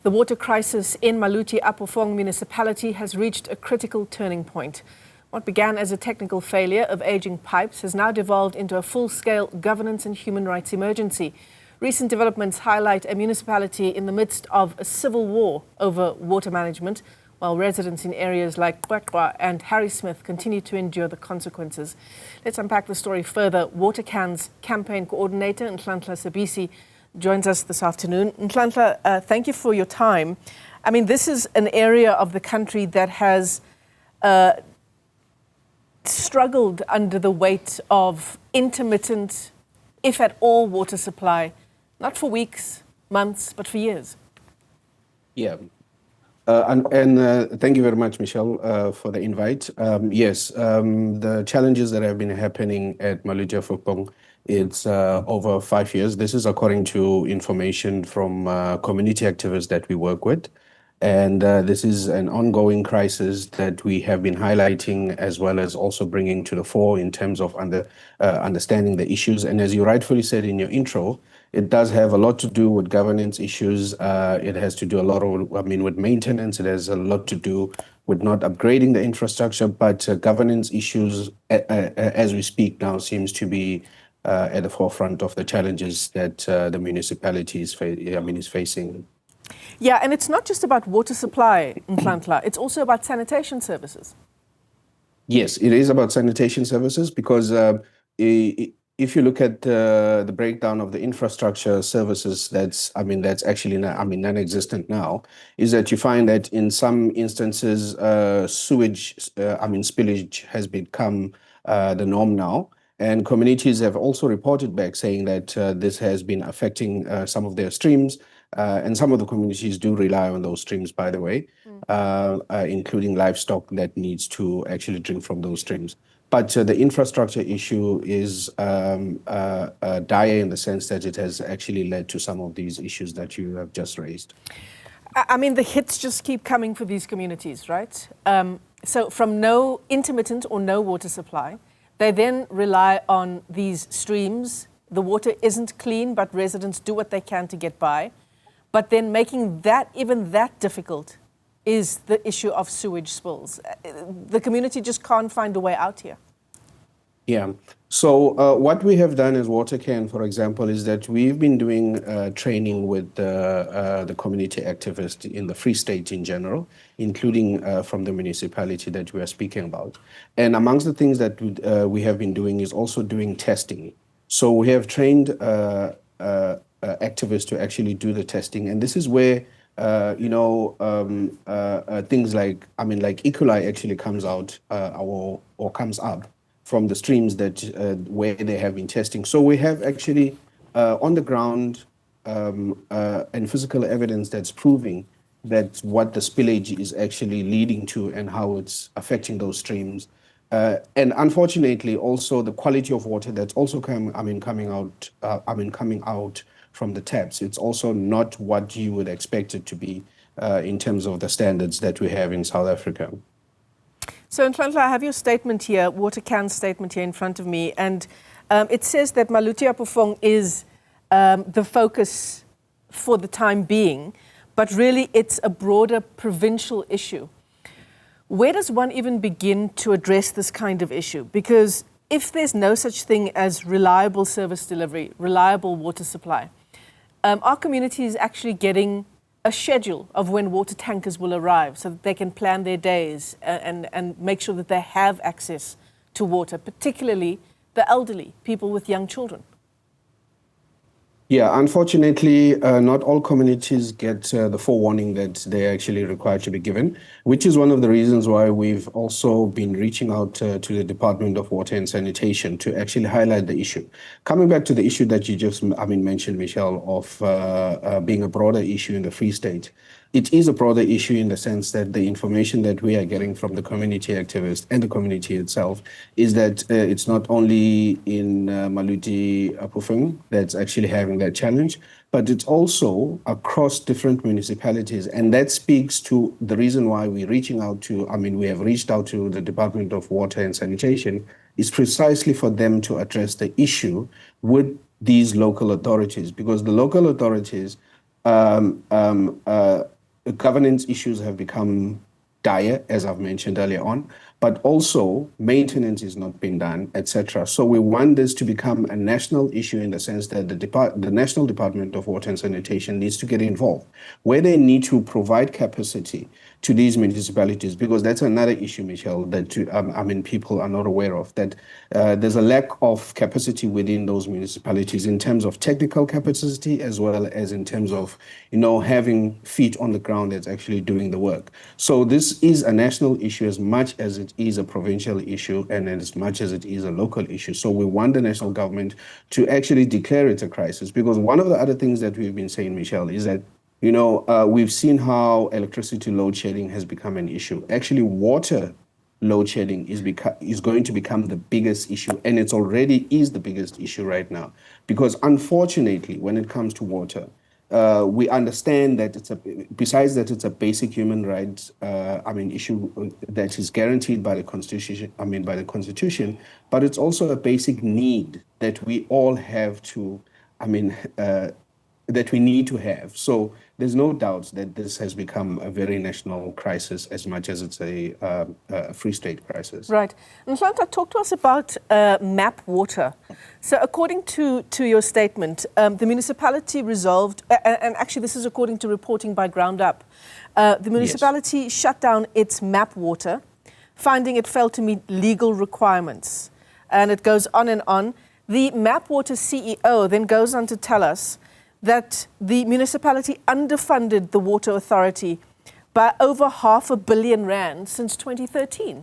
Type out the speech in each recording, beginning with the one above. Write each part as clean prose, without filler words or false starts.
The water crisis in Maluti-a-Phofung Municipality has reached a critical turning point. What began as a technical failure of aging pipes has now devolved into a full-scale governance and human rights emergency. Recent developments highlight a municipality in the midst of a civil war over water management, while residents in areas like Qwaqwa and Harrismith continue to endure the consequences. Let's unpack the story further. WaterCan's campaign coordinator, Nhlanhla Sibisi, joins us this afternoon. Nhlanhla, thank you for your time. I mean, this is an area of the country that has struggled under the weight of intermittent, if at all, water supply, not for weeks, months, but for years. Yeah. Thank you very much, Michelle, for the invite. Yes, the challenges that have been happening at Maluti-a-Phofung, it's over 5 years. This is according to information from community activists that we work with. And this is an ongoing crisis that we have been highlighting, as well as also bringing to the fore in terms of understanding the issues. And as you rightfully said in your intro, it does have a lot to do with governance issues. It has to do a lot of, with maintenance. It has a lot to do with not upgrading the infrastructure, but governance issues, as we speak now, seems to be at the forefront of the challenges that the municipality is facing. Yeah, and it's not just about water supply, Nhlanhla, it's also about sanitation services. Yes, it is about sanitation services because if you look at the breakdown of the infrastructure services, that's actually non-existent now, is that you find that in some instances sewage, spillage has become the norm now. And communities have also reported back saying that this has been affecting some of their streams. And some of the communities do rely on those streams, by the way, including livestock that needs to actually drink from those streams. But the infrastructure issue is dire in the sense that it has actually led to some of these issues that you have just raised. I mean, the hits just keep coming for these communities, right? So from no intermittent or no water supply, they then rely on these streams. The water isn't clean, but residents do what they can to get by. But then making that even that difficult is the issue of sewage spills. The community just can't find a way out here. Yeah. So what we have done as WaterCan, for example, is that we've been doing training with the community activists in the Free State in general, including from the municipality that we are speaking about. And amongst the things that we have been doing is also doing testing. So we have trained activists to actually do the testing. And this is where, things like E. coli actually comes out or comes up from the streams that where they have been testing. So we have actually on the ground and physical evidence that's proving that what the spillage is actually leading to and how it's affecting those streams. And unfortunately, also the quality of water that's also coming out from the taps. It's also not what you would expect it to be in terms of the standards that we have in South Africa. So, Nhlanhla, I have your statement here, WaterCan's statement here in front of me, and it says that Maluti-a-Phofung is the focus for the time being, but really it's a broader provincial issue. Where does one even begin to address this kind of issue? Because if there's no such thing as reliable service delivery, reliable water supply, our community is actually getting a schedule of when water tankers will arrive so that they can plan their days and make sure that they have access to water, particularly the elderly, people with young children. Yeah, unfortunately, not all communities get the forewarning that they're actually required to be given, which is one of the reasons why we've also been reaching out to the Department of Water and Sanitation to actually highlight the issue. Coming back to the issue that you just mentioned, Michelle, of being a broader issue in the Free State. It is a broader issue in the sense that the information that we are getting from the community activists and the community itself is that it's not only in Maluti-a-Phofung that's actually having that challenge, but it's also across different municipalities. And that speaks to the reason why we're reaching out to, we have reached out to the Department of Water and Sanitation, is precisely for them to address the issue with these local authorities, because the local authorities Um, um, uh, Governance issues have become dire, as I've mentioned earlier on, but also maintenance is not being done, etc. So we want this to become a national issue in the sense that the National Department of Water and Sanitation needs to get involved, where they need to provide capacity to these municipalities, because that's another issue, Michelle, that people are not aware of, that there's a lack of capacity within those municipalities in terms of technical capacity as well as in terms of, having feet on the ground that's actually doing the work. So this is a national issue as much as it is a provincial issue and as much as it is a local issue. So we want the national government to actually declare it a crisis, because one of the other things that we've been saying, Michelle, is that we've seen how electricity load shedding has become an issue. Actually, water load shedding is going to become the biggest issue, and it's already is the biggest issue right now. Because unfortunately, when it comes to water, we understand that besides that it's a basic human right, issue that is guaranteed by the Constitution. But it's also a basic need that we all have to. That we need to have. So there's no doubt that this has become a very national crisis as much as it's a Free State crisis. Right. Nhlanhla, talk to us about MAP Water. So according to your statement, the municipality resolved, and actually this is according to reporting by Ground Up, the municipality shut down its MAP Water, finding it failed to meet legal requirements. And it goes on and on. The MAP Water CEO then goes on to tell us that the municipality underfunded the water authority by over R500 million since 2013.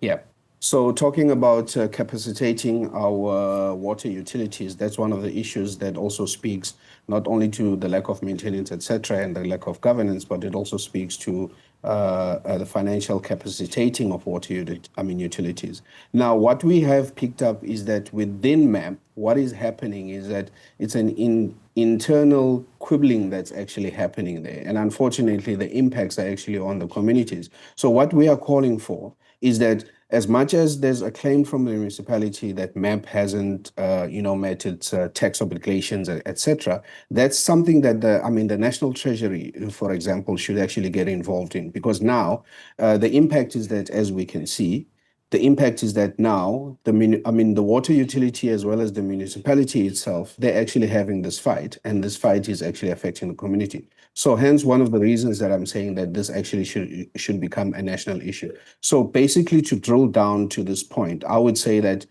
Yeah. So talking about capacitating our water utilities, that's one of the issues that also speaks not only to the lack of maintenance, etc., and the lack of governance, but it also speaks to the financial capacitating of water utilities. Now, what we have picked up is that within MAP, what is happening is that it's an internal quibbling that's actually happening there. And unfortunately, the impacts are actually on the communities. So what we are calling for is that as much as there's a claim from the municipality that MAP hasn't, met its tax obligations, etc., that's something that the National Treasury, for example, should actually get involved in, because now the impact is that, as we can see, the impact is that now the water utility as well as the municipality itself, they're actually having this fight, and this fight is actually affecting the community. So hence one of the reasons that I'm saying that this actually should become a national issue. So basically, to drill down to this point, I would say that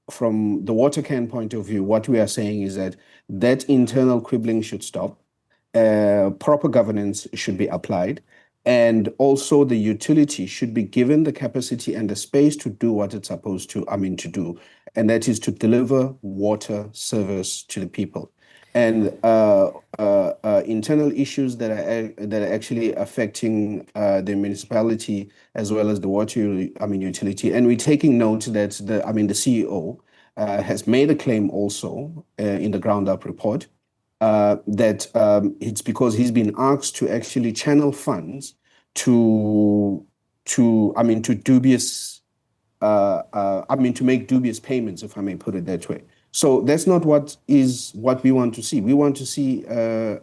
from the WaterCan point of view, what we are saying is that internal quibbling should stop. Proper governance should be applied. And also the utility should be given the capacity and the space to do what it's supposed to do. And that is to deliver water service to the people. And internal issues that are actually affecting the municipality as well as the water utility. And we're taking note that the CEO has made a claim also in the Ground Up report that it's because he's been asked to actually channel funds to dubious to make dubious payments, if I may put it that way. So that's not what we want to see. We want to see a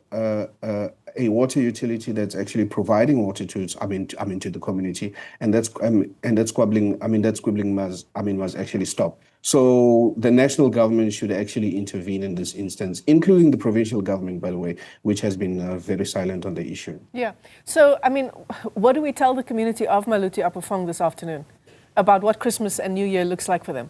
water utility that's actually providing water to to the community, and that's squibbling. That squibbling must actually stop. So the national government should actually intervene in this instance, including the provincial government, by the way, which has been very silent on the issue. Yeah. So, what do we tell the community of Maluti-a-Phofung this afternoon about what Christmas and New Year looks like for them?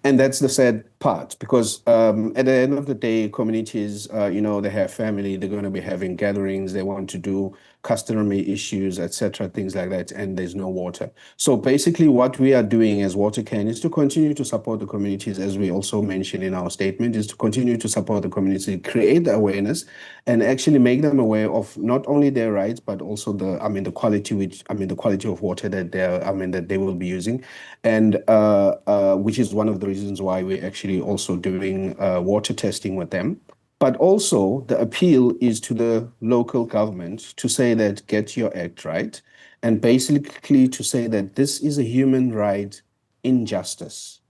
And that's the sad part, because at the end of the day, communities, they have family, they're going to be having gatherings, they want to do customary issues, etc., things like that, and there's no water. So basically what we are doing as WaterCan is to continue to support the communities, as we also mentioned in our statement, is to continue to support the community, create the awareness, and actually make them aware of not only their rights, but also the quality of water that they will be using, and which is one of the reasons why we're actually also doing water testing with them. But also the appeal is to the local government to say that get your act right, and basically to say that this is a human right injustice.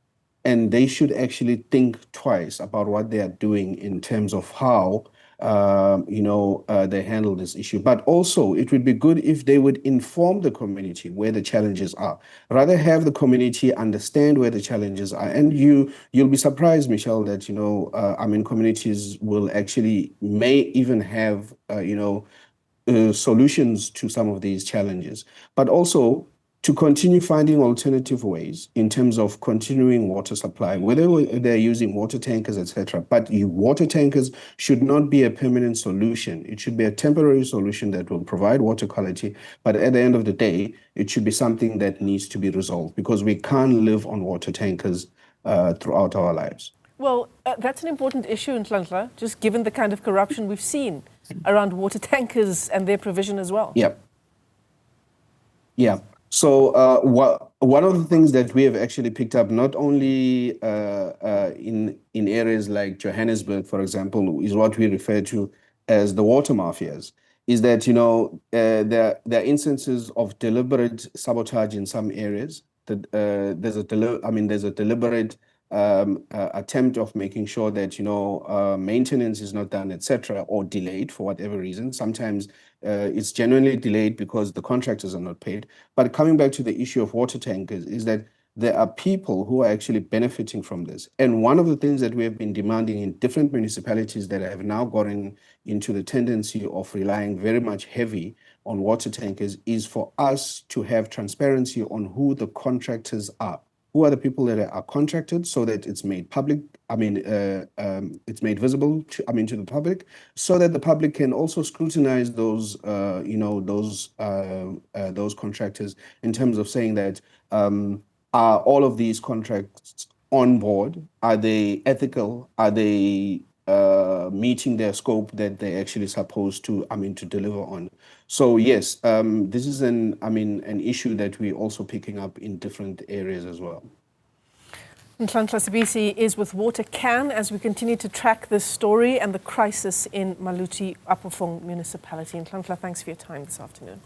and they should actually think twice about what they are doing in terms of how they handle this issue. But also, it would be good if they would inform the community where the challenges are. Rather have the community understand where the challenges are. And you'll be surprised, Michelle, that communities will actually may even have solutions to some of these challenges, but also to continue finding alternative ways in terms of continuing water supply, whether they're using water tankers, etc. But water tankers should not be a permanent solution. It should be a temporary solution that will provide water quality. But at the end of the day, it should be something that needs to be resolved, because we can't live on water tankers throughout our lives. Well, that's an important issue in Nhlanhla, just given the kind of corruption we've seen around water tankers and their provision as well. Yeah. Yeah. So one of the things that we have actually picked up, not only in areas like Johannesburg, for example, is what we refer to as the water mafias, is that there are instances of deliberate sabotage in some areas. That there's a deliberate attempt of making sure that maintenance is not done, etc., or delayed for whatever reason. Sometimes it's genuinely delayed because the contractors are not paid. But coming back to the issue of water tankers, is that there are people who are actually benefiting from this. And one of the things that we have been demanding in different municipalities that have now gotten into the tendency of relying very much heavy on water tankers is for us to have transparency on who the contractors are. Who are the people that are contracted, so that it's made public? It's made visible to the public, so that the public can also scrutinize those contractors in terms of saying that are all of these contracts on board? Are they ethical? Are they meeting their scope that they're actually supposed to deliver on? So yes, this is an issue that we're also picking up in different areas as well. Nhlanhla Sibisi is with WaterCan as we continue to track this story and the crisis in Maluti-a-Phofung Municipality. Nhlanhla, thanks for your time this afternoon.